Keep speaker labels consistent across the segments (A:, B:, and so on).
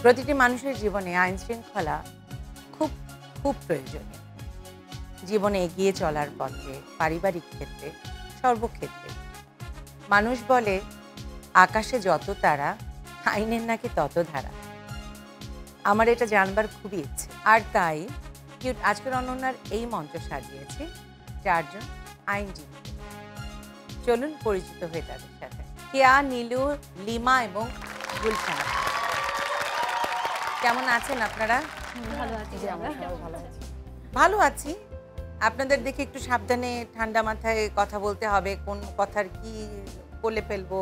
A: প্রতিটি মানুষের জীবনে আইন শৃঙ্খলা খুব খুব প্রয়োজনীয়। জীবনে এগিয়ে চলার পথে, পারিবারিক ক্ষেত্রে, সর্বক্ষেত্রে। মানুষ বলে আকাশে যত তারা, আইনের নাকি তত ধারা। আমার এটা জানবার খুবই ইচ্ছে, আর তাই আজকের অনন্যার এই মঞ্চ সাজিয়েছি চারজন আইনজীবী। চলুন পরিচিত হয়ে তাদের সাথে। কেয়া, নীলু, লিমা এবং গুলশান। কেমন আছেন আপনারা? ভালো আছি। আপনাদের দেখে একটু সাবধানে ঠান্ডা মাথায় কথা বলতে হবে। কোন কথার কি বলে ফেলবো,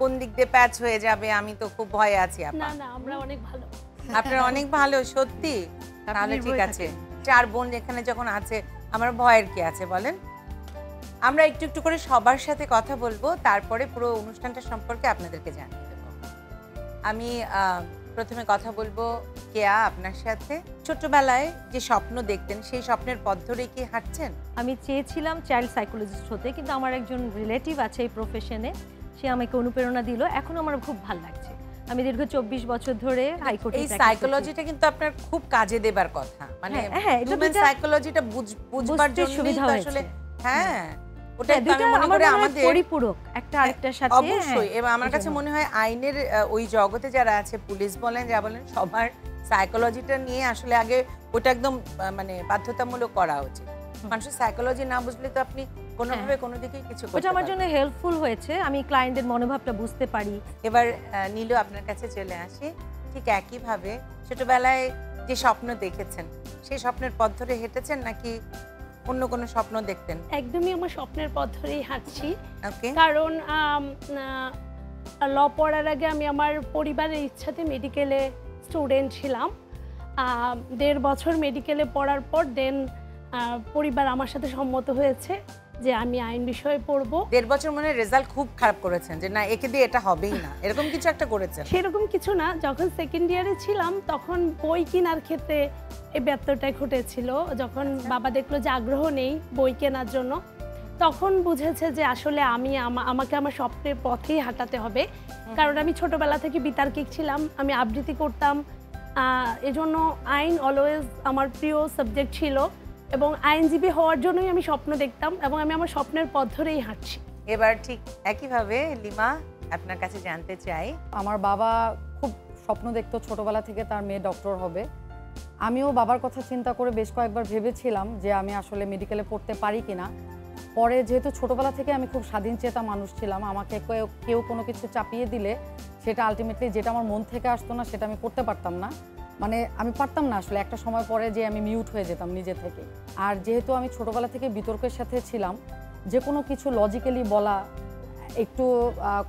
A: কোন দিক দিয়ে প্যাচ হয়ে যাবে, আমি তো খুব ভয়ে আছি।
B: না না, আমরা অনেক ভালো।
A: আপনারা অনেক ভালো, সত্যি? তাহলে ঠিক আছে। চার বোন এখানে যখন আছে, আমার ভয়ের কি আছে বলেন? আমরা একটু একটু করে সবার সাথে কথা বলবো, তারপরে পুরো অনুষ্ঠানটা সম্পর্কে আপনাদেরকে জানিয়ে দেবো। আমি প্রথমে কথা বলবো কেয়া আপনার সাথে। ছোটবেলায় যে স্বপ্ন দেখতেন, সেই স্বপ্নের পথ ধরে কি হাঁটছেন?
C: আমি চেয়েছিলাম চাইল্ড সাইকোলজিস্ট হতে, কিন্তু আমার একজন রিলেটিভ আছে এই প্রফেশনে, সে আমাকে অনুপ্রেরণা দিল। এখন আমার খুব ভালো লাগছে। আমি দীর্ঘ 24 বছর ধরে হাইকোর্টে
A: এই সাইকোলজিটা কিন্তু আপনার খুব কাজে দেবার কথা, মানে হিউম্যান সাইকোলজিটা বুঝবার জন্য সুবিধা আসলে। হ্যাঁ, ওটা আমি মনে করি আমাদের
C: পরিপূরক একটা আরেকটার সাথে।
A: অবশ্যই। এবং আমার কাছে মনে হয় আইনের ওই জগতে যারা আছে, পুলিশ বলেন, যা বলেন, সবার সাইকোলজিটা নিয়ে আসলে আগে ওটা একদম মানে বাধ্যতামূলক করা উচিত। মানুষের সাইকোলজি না বুঝলে তো আপনি কোনোভাবে কোনো দিকেই কিছু করতে পারবেন না।
C: ওটা আমার জন্য হেল্পফুল হয়েছে, আমি ক্লায়েন্টের মনোভাবটা বুঝতে পারি।
A: এবার নীলু আপনার কাছে চলে আসি। ঠিক একইভাবে ছোটবেলায় যে স্বপ্ন দেখেছেন, সেই স্বপ্নের পথ ধরে হেঁটেছেন নাকি অন্য কোনো স্বপ্ন দেখতেন?
B: একদমই আমার স্বপ্নের পথ ধরেই হাঁটছি।
A: ওকে।
B: কারণ ল পড়ার আগে আমি আমার পরিবারের ইচ্ছাতে মেডিকেলে স্টুডেন্ট ছিলাম। 1.5 বছর মেডিকেলে পড়ার পর দেন পরিবার আমার সাথে সম্মত হয়েছে যে আমি আইন বিষয়ে পড়বো।
A: 1.5 বছর মানে রেজাল্ট খুব খারাপ করেছেন, যে না একে দিয়ে এটা হবেই না, এরকম কিছু একটা করেছেন?
B: সেরকম কিছু না, যখন সেকেন্ড ইয়ারে ছিলাম তখন বই কেনার ক্ষেত্রে এই ব্যত্যয়টা ঘটেছিল। যখন বাবা দেখলো যে আগ্রহ নেই বই কেনার জন্য, তখন বুঝেছে যে আসলে আমাকে আমার স্বপ্নের পথেই হাঁটাতে হবে। কারণ আমি ছোটবেলা থেকে বিতার্কিক ছিলাম, আমি আবৃত্তি করতাম, এজন্য আইন অলওয়েজ আমার প্রিয় সাবজেক্ট ছিল এবং আইনজীবী হওয়ার জন্যই আমি স্বপ্ন দেখতাম এবং আমি আমার স্বপ্নের পথ ধরেই হাঁটছি।
A: এবার ঠিক একইভাবে লিমা আপনার কাছে জানতে চাই।
D: আমার বাবা খুব স্বপ্ন দেখতো ছোটবেলা থেকে তার মেয়ে ডক্টর হবে। আমিও বাবার কথা চিন্তা করে বেশ কয়েকবার ভেবেছিলাম যে আমি আসলে মেডিকেলে পড়তে পারি কিনা। পরে যেহেতু ছোটবেলা থেকে আমি খুব স্বাধীনচেতা মানুষ ছিলাম, আমাকে কেউ কোনো কিছু চাপিয়ে দিলে সেটা আলটিমেটলি যেটা আমার মন থেকে আসতো না সেটা আমি করতে পারতাম না। মানে আমি পারতাম না আসলে, একটা সময় পরে যে আমি মিউট হয়ে যেতাম নিজে থেকে। আর যেহেতু আমি ছোটবেলা থেকে বিতর্কের সাথে ছিলাম, যে কোনো কিছু লজিক্যালি বলা, একটু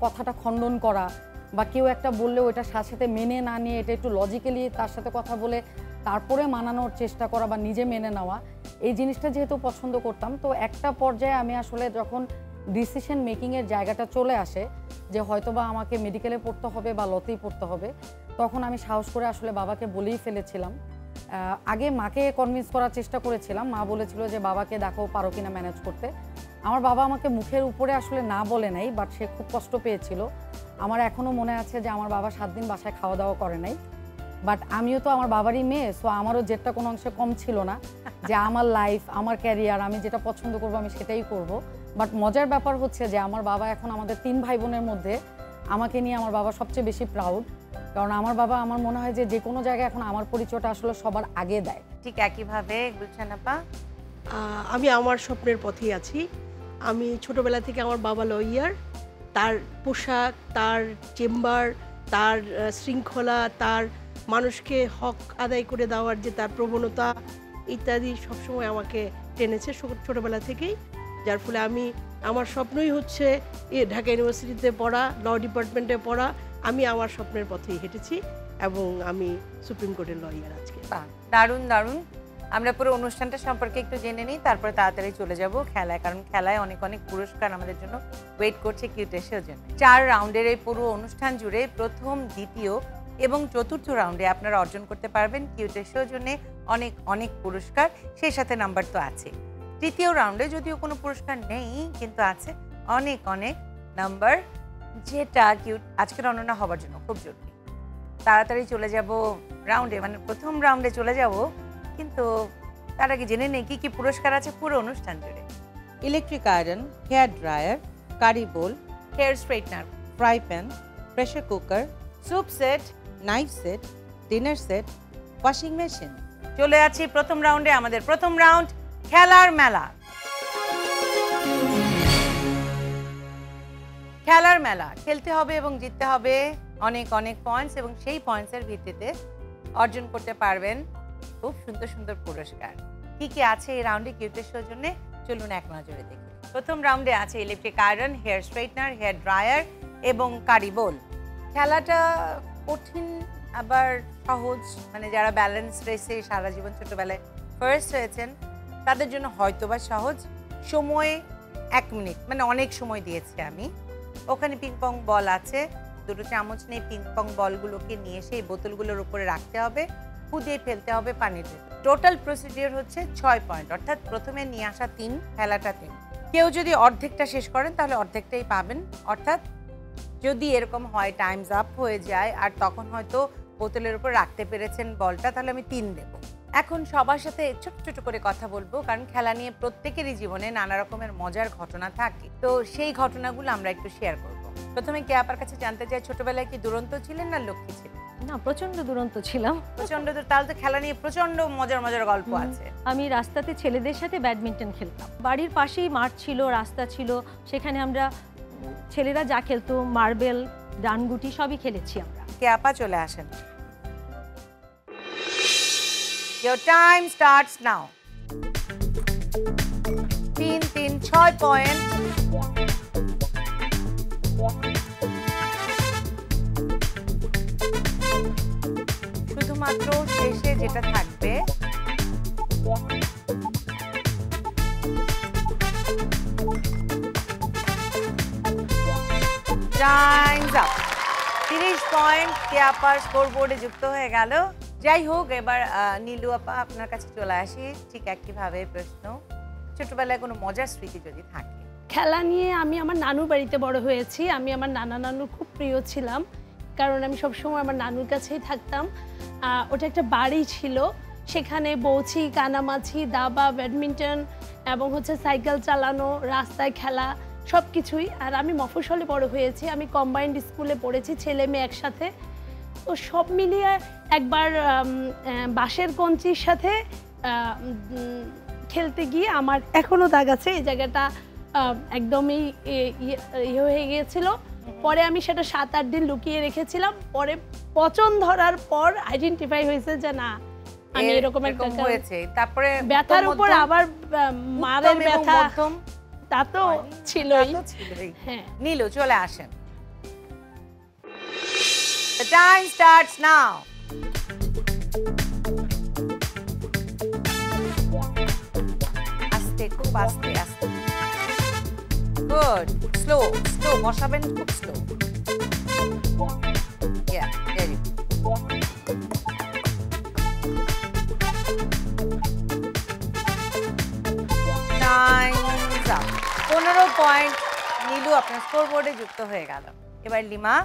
D: কথাটা খণ্ডন করা, বা কেউ একটা বললেও এটা সাথে সাথে মেনে না নিয়ে এটা একটু লজিক্যালি তার সাথে কথা বলে তারপরে মানানোর চেষ্টা করা বা নিজে মেনে নেওয়া, এই জিনিসটা যেহেতু পছন্দ করতাম, তো একটা পর্যায়ে আমি আসলে যখন ডিসিশন মেকিংয়ের জায়গাটা চলে আসে যে হয়তোবা আমাকে মেডিকেলে পড়তে হবে বা লতেই পড়তে হবে, তখন আমি সাহস করে আসলে বাবাকে বলেই ফেলেছিলাম। আগে মাকে কনভিন্স করার চেষ্টা করেছিলাম, মা বলেছিল যে বাবাকে দেখো পারো কিনা ম্যানেজ করতে। আমার বাবা আমাকে মুখের উপরে আসলে না বলে নাই, বাট সে খুব কষ্ট পেয়েছিল। আমার এখনও মনে আছে যে আমার বাবা 7 দিন বাসায় খাওয়া দাওয়া করে নাই। বাট আমিও তো আমার বাবারই মেয়ে, সো আমারও জেদটা কোনো অংশে কম ছিল না যে আমার লাইফ, আমার ক্যারিয়ার, আমি যেটা পছন্দ করবো আমি সেটাই করব। বাট মজার ব্যাপার হচ্ছে যে আমার বাবা এখন আমাদের 3 ভাই বোনের মধ্যে আমাকে নিয়ে আমার বাবা সবচেয়ে বেশি প্রাউড। কারণ আমার বাবা, আমার মনে হয় যে কোনো জায়গায় এখন আমার পরিচয়টা আসলে সবার আগে দেয়।
A: ঠিক একইভাবে গুলশান আপা।
E: আমি আমার স্বপ্নের পথেই আছি। আমি ছোটবেলা থেকে আমার বাবা লয়ার, তার পোশাক, তার চেম্বার, তার শৃঙ্খলা, তার মানুষকে হক আদায় করে দেওয়ার যে তার প্রবণতা ইত্যাদি সবসময় আমাকে টেনেছে ছোটবেলা থেকেই। যার ফলে আমার স্বপ্নই হচ্ছে ঢাকা ইউনিভার্সিটিতে পড়া, ল ডিপার্টমেন্টে পড়া। আমি আমার স্বপ্নের পথেই হেঁটেছি এবং আমি সুপ্রিম কোর্টের লয়ার আজকে।
A: দারুণ দারুণ। আমরা পুরো অনুষ্ঠানটা সম্পর্কে একটু জেনে নিই, তারপরে তাড়াতাড়ি চলে যাব খেলায়, কারণ খেলায় অনেক অনেক পুরস্কার আমাদের জন্য ওয়েট করছে কিউটেসের জন্য। 4 রাউন্ডের এই পুরো অনুষ্ঠান জুড়ে প্রথম, দ্বিতীয় এবং চতুর্থ রাউন্ডে আপনারা অর্জন করতে পারবেন কিউটেসের জন্য অনেক অনেক পুরস্কার, সেই সাথে নাম্বার তো আছে। তৃতীয় রাউন্ডে যদিও কোনো পুরস্কার নেই, কিন্তু আছে অনেক অনেক নাম্বার, যেটা কিউট আজকের অনন্যা হবার জন্য খুব জরুরি। তাড়াতাড়ি চলে যাব রাউন্ডে, মানে প্রথম রাউন্ডে চলে যাব, কিন্তু তার আগে জেনে নেই কি কি পুরস্কার আছে পুরো অনুষ্ঠান জুড়ে। Electric iron, hair dryer, curry bowl, hair straightener, fry pan, pressure cooker, soup set, knife set, dinner set, washing machine. চলে আছি প্রথম রাউন্ডে, আমাদের প্রথম রাউন্ড খেলার মেলা। খেলার মেলা খেলতে হবে এবং জিততে হবে অনেক অনেক পয়েন্টস, এবং সেই পয়েন্টসের ভিত্তিতে অর্জন করতে পারবেন খুব সুন্দর সুন্দর পুরস্কার। কি কি আছে এই রাউন্ডে কিউটের সৌজন্যে, চলুন এক নজরে দেখি। প্রথম রাউন্ডে আছে electric iron, hair straightener, hair dryer এবং কারি বোল। খেলাটা কঠিন আবার সহজ, মানে যারা ব্যালেন্স রেসে সারা জীবন ছোটবেলায় ফার্স্ট হয়েছেন তাদের জন্য হয়তোবা সহজ। সময় 1 মিনিট, মানে অনেক সময় দিয়েছি আমি। ওখানে পিংপং বল আছে, 2টো চামচ নিয়ে পিংপং বলগুলোকে নিয়ে সেই বোতলগুলোর উপরে রাখতে হবে, কুদিয়ে ফেলতে হবে পানির ভেতর। টোটাল প্রসিডিওর হচ্ছে 6 পয়েন্ট, অর্থাৎ প্রথমে নিয়ে আসা 3, খেলাটা 3। কেউ যদি অর্ধেকটা শেষ করেন তাহলে অর্ধেকটাই পাবেন, অর্থাৎ যদি এরকম হয় টাইমস আপ হয়ে যায় আর তখন হয়তো বোতলের উপর রাখতে পেরেছেন বলটা, তাহলে আমি 3 দেব। এখন সবার সাথে ছোট ছোট করে কথা বলবো, কারণ খেলা নিয়ে প্রত্যেকেরই জীবনে নানা রকমের মজার ঘটনা থাকে, তো সেই ঘটনাগুলো আমরা একটু শেয়ার করব। প্রথমে কে আপার কাছে জানতে চাই, ছোটবেলায় কি দুরন্ত ছিলেন না লক্ষ্মী ছিলেন?
C: না, প্রচন্ড দুরন্ত ছিলাম।
A: প্রচন্ড, তাহলে তো খেলা নিয়ে প্রচন্ড মজার মজার গল্প আছে।
C: আমি রাস্তাতে ছেলেদের সাথে ব্যাডমিন্টন খেলতাম। বাড়ির পাশেই মাঠ ছিল, রাস্তা ছিল, সেখানে আমরা ছেলেরা যা খেলতো, মার্বেল, ডানগুটি সবই খেলেছি আমরা।
A: কে আপা চলে আসেন। Your time starts now. 6 point. শুধুমাত্র শেষে যেটা থাকবে টাইমস আপ। 30 পয়েন্ট কে আপার স্কোর বোর্ডে যুক্ত হয়ে গেল। যাই হোক, এবার নীলু আপা আপনার কাছে চলে আসি। ঠিক একইভাবে প্রশ্ন, ছোটবেলায় কোনো মজার স্মৃতি যদি থাকে।
B: খেলা নিয়ে আমি আমার নানুর বাড়িতে বড় হয়েছি। আমি আমার নানুর খুব প্রিয় ছিলাম, কারণ আমি সবসময় আমার নানুর কাছেই থাকতাম। ওটা একটা বাড়ি ছিল, সেখানে বউছি, কানামাছি, দাবা, ব্যাডমিন্টন এবং হচ্ছে সাইকেল চালানো, রাস্তায় খেলা সব কিছুই। আর আমি মফস্বলে বড় হয়েছি, আমি কম্বাইন্ড স্কুলে পড়েছি, ছেলে মেয়ে একসাথে। তো সব মিলিয়ে একবার বাঁশের কঞ্চির সাথে খেলতে গিয়ে আমার এখনও দাগ আছে, এই জায়গাটা একদমই ইয়ে হয়ে গিয়েছিল। পরে আমি সেটা 7-8 দিন লুকিয়ে রেখেছিলাম। পরে পচন ধরার পর আইডেন্টিফাই হয়েছে যে না, আমি এরকম একটা
A: হয়েছে। তারপরে
B: ব্যথার উপর আবার মারের ব্যথা, তা তো ছিলই।
A: হ্যাঁ, নীলু চলে আসেন। The time starts now. আস্তে, খুব আস্তে আস্তে। Good. Slow. বসাবেন খুব slow. Yeah, very good. Time's up. 15 point Nilu আপনার স্কোর বোর্ডে যুক্ত হয়ে গেল। এবার লিমার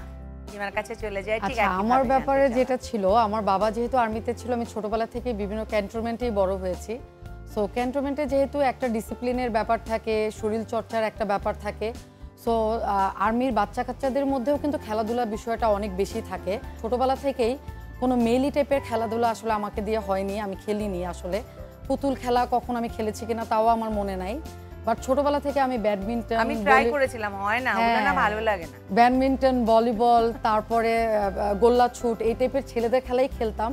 A: কাছে চলে যায়। ঠিক আছে,
D: আমার ব্যাপারে যেটা ছিল, আমার বাবা যেহেতু আর্মিতে ছিল, আমি ছোটবেলা থেকে বিভিন্ন ক্যান্টনমেন্টেই বড় হয়েছি। সো ক্যান্টনমেন্টে যেহেতু একটা ডিসিপ্লিনের ব্যাপার থাকে, শরীর চর্চার একটা ব্যাপার থাকে, সো আর্মির বাচ্চা কাচ্চাদের মধ্যেও কিন্তু খেলাধুলা বিষয়টা অনেক বেশি থাকে। ছোটবেলা থেকেই কোনো মেলি টাইপের খেলাধুলা আসলে আমাকে দিয়ে হয়নি, আমি খেলিনি। আসলে পুতুল খেলা কখন আমি খেলেছি কিনা তাও আমার মনে নাই, বাট ছোটবেলা থেকে আমি ব্যাডমিন্টন,
A: আমি ট্রাই করেছিলাম, হয় না, ওটা না ভালো লাগে না।
D: ব্যাডমিন্টন, ভলিবল, তারপরে গোল্লা ছুট, এই টাইপের ছেলেদের খেলাই খেলতাম।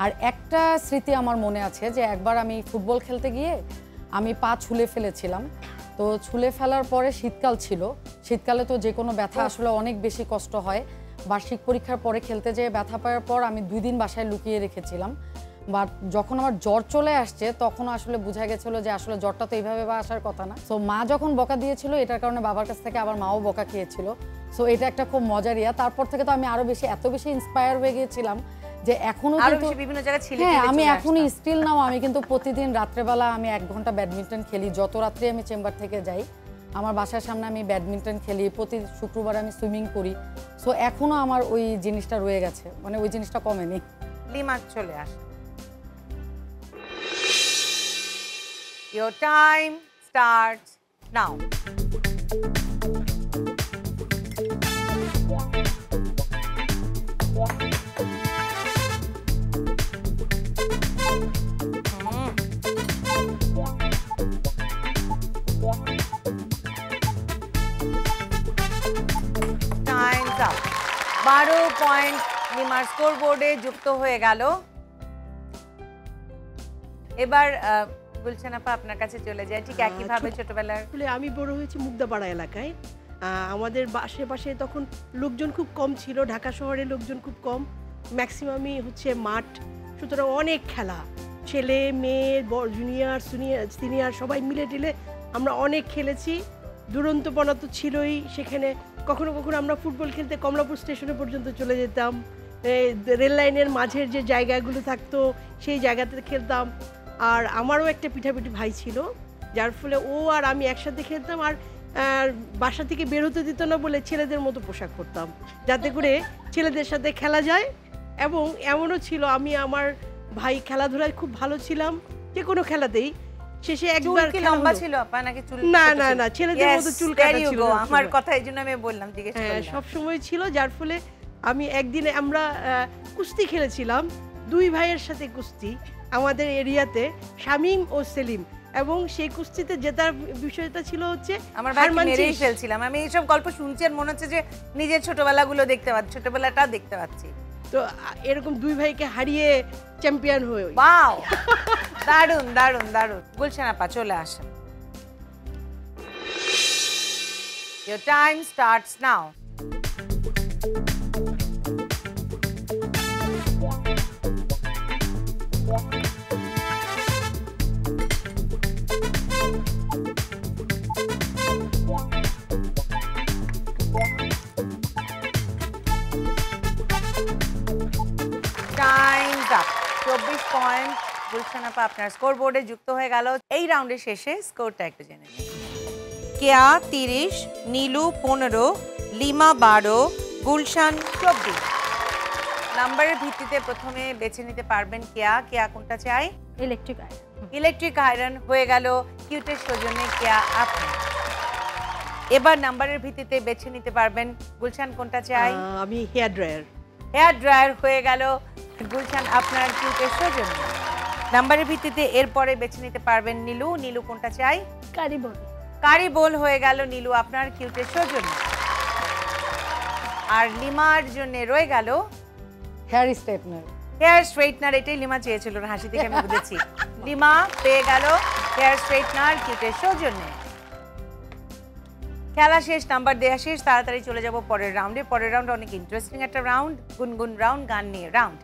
D: আর একটা স্মৃতি আমার মনে আছে যে একবার আমি ফুটবল খেলতে গিয়ে আমি পা ছুলে ফেলেছিলাম। তো ছুলে ফেলার পরে শীতকাল ছিল, শীতকালে তো যে কোনো ব্যথা আসলে অনেক বেশি কষ্ট হয়। বার্ষিক পরীক্ষার পরে খেলতে যেয়ে ব্যথা পাওয়ার পর আমি 2 দিন বাসায় লুকিয়ে রেখেছিলাম। বাট যখন আমার জ্বর চলে আসছে তখন আসলে বোঝা গেছিলো যে আসলে জ্বরটা তো এইভাবে বা আসার কথা না। সো মা যখন বকা দিয়েছিল, এটার কারণে বাবার কাছ থেকে আবার মাও বকা খেয়েছিল। সো এটা একটা খুব মজার ইয়া। তারপর থেকে তো আমি আরো বেশি, এত বেশি ইন্সপায়ার হয়ে গিয়েছিলাম যে এখনো কিন্তু
A: বিভিন্ন জায়গায় ছিল।
D: হ্যাঁ, আমি এখনো স্টিল নাও আমি কিন্তু প্রতিদিন রাত্রেবেলা আমি 1 ঘন্টা ব্যাডমিন্টন খেলি, যত রাত্রে আমি চেম্বার থেকে যাই। আমার বাসার সামনে আমি ব্যাডমিন্টন খেলি, প্রতি শুক্রবার আমি সুইমিং করি। সো এখনও আমার ওই জিনিসটা রয়ে গেছে, মানে ওই জিনিসটা কমেনি।
A: লিমা চলে আসে। Your time starts now. Time's up. 12 point লিমার স্কোর বোর্ডে যুক্ত হয়ে গেল। এবার গুলশান আপা আপনার কাছে চলে যায়, ঠিক একইভাবে ছোটবেলার।
E: আসলে আমি বড় হয়েছি মুগদাপাড়া এলাকায়। আমাদের আশেপাশে তখন লোকজন খুব কম ছিল, ঢাকা শহরে লোকজন খুব কম, ম্যাক্সিমামই হচ্ছে মাঠ, সুতরাং অনেক খেলা, ছেলে মেয়ে জুনিয়র সিনিয়র সবাই মিলে টিলে আমরা অনেক খেলেছি। দুরন্তপনা তো ছিলই সেখানে। কখনো কখনো আমরা ফুটবল খেলতে কমলাপুর স্টেশনে পর্যন্ত চলে যেতাম, রেল লাইনের মাঝের যে জায়গাগুলো থাকতো সেই জায়গাতে খেলতাম। আর আমারও একটা পিঠাপিঠি ভাই ছিল, যার ফলে ও আর আমি একসাথে খেলতাম। আর বাসা থেকে বের হতে দিত না বলে ছেলেদের মতো পোশাক পরতাম, যাতে করে ছেলেদের সাথে খেলা যায়। এবং এমনও ছিল আমি আমার ভাই খেলাধুলায় খুব ভালো ছিলাম, যে কোনো খেলাতেই। শেষে একবার
A: কি লম্বা ছিল আপা নাকি চুল?
E: না না না, ছেলেদের মতো চুল কাটা ছিল।
A: আমার কথা এইজন্য আমি বললাম, জিজ্ঞেস করলাম।
E: সব সময় ছিল, যার ফলে আমি একদিনে আমরা কুস্তি খেলেছিলাম, দুই ভাইয়ের সাথে কুস্তি আমাদের এরিয়াতে, শামীম ও সেলিম। এবং সেই কুস্তিতে জেতার বিষয়টা ছিল হচ্ছে
A: আমার ভাই মেরেই ফেলছিলাম। আমি এইসব গল্প শুনছি আর মনে হচ্ছে যে নিজের ছোটবেলাগুলো দেখতে পাচ্ছি, ছোটবেলাটা দেখতে পাচ্ছি।
E: তো এরকম দুই ভাইকে হারিয়ে চ্যাম্পিয়ন হয়ে।
A: ওয়াও, দারুণ দারুণ দারুণ। গুলশান আপা চলে আসেন। Your time starts now. Time's up. 24 point Gulshan আপা আপনার স্কোর বোর্ডে যুক্ত হয়ে গেল। এই রাউন্ডের শেষে স্কোরটা একটু জেনে নিন। কেয়া 30, নীলু 15, লিমা 12, গুলশান 24। নাম্বারের ভিত্তিতে প্রথমে বেছে নিতে পারবেন কেয়া। কেয়া কোনটা চাই?
C: Electric iron.
A: ইলেকট্রিক আয়রন হয়ে গেল কিউটের সৌজন্যে কেয়া আপনি। এবার নাম্বারের ভিত্তিতে বেছে নিতে পারবেন গুলশান কোনটা চাই?
E: আমি হেয়ার ড্রায়ার।
A: হেয়ার ড্রায়ার হয়ে গেল গুলশান আপনার কিউটের সৌজন্যে। নাম্বারের ভিত্তিতে এরপরে বেছে নিতে পারবেন নীলু। নীলু কোনটা চাই?
B: কারি বোল।
A: কারি বোল হয়ে গেল নীলু আপনার কিউটের সৌজন্যে। আর লিমার জন্য রয়ে গেল
D: হেয়ার স্ট্রেটনার।
A: Hair straightener. এটাই লিমা চেয়েছিল, হাসি থেকে আমি বুঝেছি। লিমা পেয়ে গেল হেয়ার স্ট্রেটনার কিউটের সৌজন্যে। খেলা শেষ, নাম্বার দেয়া শেষ। তাড়াতাড়ি চলে যাব পরের রাউন্ডে। পরের রাউন্ড অনেক ইন্টারেস্টিং একটা রাউন্ড, গুনগুন রাউন্ড, গান নিয়ে রাউন্ড।